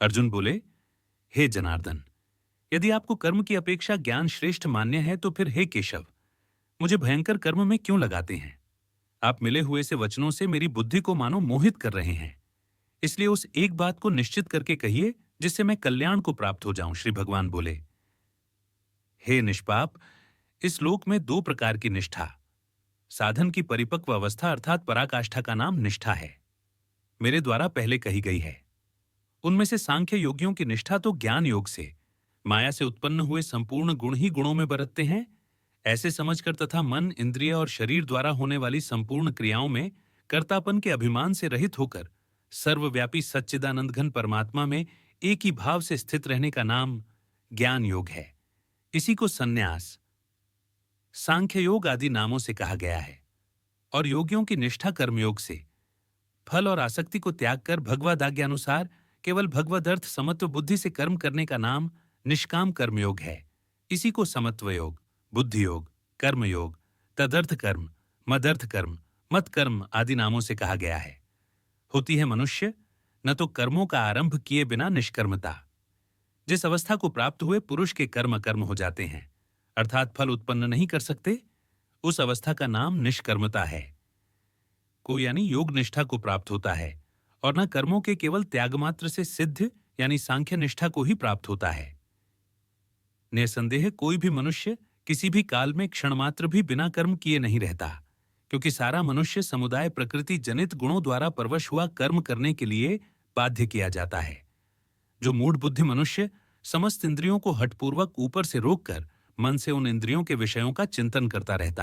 अर्जुन बोले, हे जनार्दन, यदि आपको कर्म की अपेक्षा ज्ञान श्रेष्ठ मान्य है तो फिर हे केशव, मुझे भयंकर कर्म में क्यों लगाते हैं? आप मिले हुए से वचनों से मेरी बुद्धि को मानो मोहित कर रहे हैं। इसलिए उस एक बात को निश्चित करके कहिए जिससे मैं कल्याण को प्राप्त हो जाऊं। श्री भगवान बोले, हे निष्पाप, इस लोक में दो प्रकार की निष्ठा, साधन की परिपक्व अवस्था अर्थात पराकाष्ठा का नाम निष्ठा है, मेरे द्वारा पहले कही गई है। उनमें से सांख्य योगियों की निष्ठा तो ज्ञान योग से माया से उत्पन्न हुए संपूर्ण गुण ही गुणों में बरतते हैं, ऐसे समझकर तथा मन, इंद्रिय और शरीर द्वारा होने वाली संपूर्ण क्रियाओं में कर्तापन के अभिमान से रहित होकर सर्वव्यापी सच्चिदानंद घन परमात्मा में एक ही भाव से स्थित रहने का नाम ज्ञान योग है। इसी को संन्यास, सांख्य योग आदि नामों से कहा गया है। और योगियों की निष्ठा कर्मयोग से फल और आसक्ति को त्याग कर भगवदाज्ञानुसार केवल भगवदर्थ समत्व बुद्धि से कर्म करने का नाम निष्काम कर्मयोग है। इसी को समत्व योग, बुद्धि योग, कर्म योग, तदर्थ कर्म, मदर्थ कर्म, मत कर्म आदि नामों से कहा गया है। होती है मनुष्य न तो कर्मों का आरंभ किए बिना निष्कर्मता। जिस अवस्था को प्राप्त हुए पुरुष के कर्म कर्म हो जाते हैं, अर्थात फल उत्पन्न नहीं कर सकते, उस अवस्था का नाम निष्कर्मता है। को यानी योग निष्ठा को प्राप्त होता है और न कर्मों के केवल त्याग मात्र से सिद्ध यानी सांख्य निष्ठा को ही प्राप्त होता है। निसंदेह कोई भी मनुष्य किसी भी काल में क्षण मात्र भी बिना कर्म किए नहीं रहता, क्योंकि सारा मनुष्य समुदाय प्रकृति जनित गुणों द्वारा परवश हुआ कर्म करने के लिए बाध्य किया जाता है। जो मूढ़ बुद्धि मनुष्य समस्त इंद्रियों को हठपूर्वक ऊपर से रोककर मन से उन इंद्रियों के विषयों का चिंतन करता रहता है,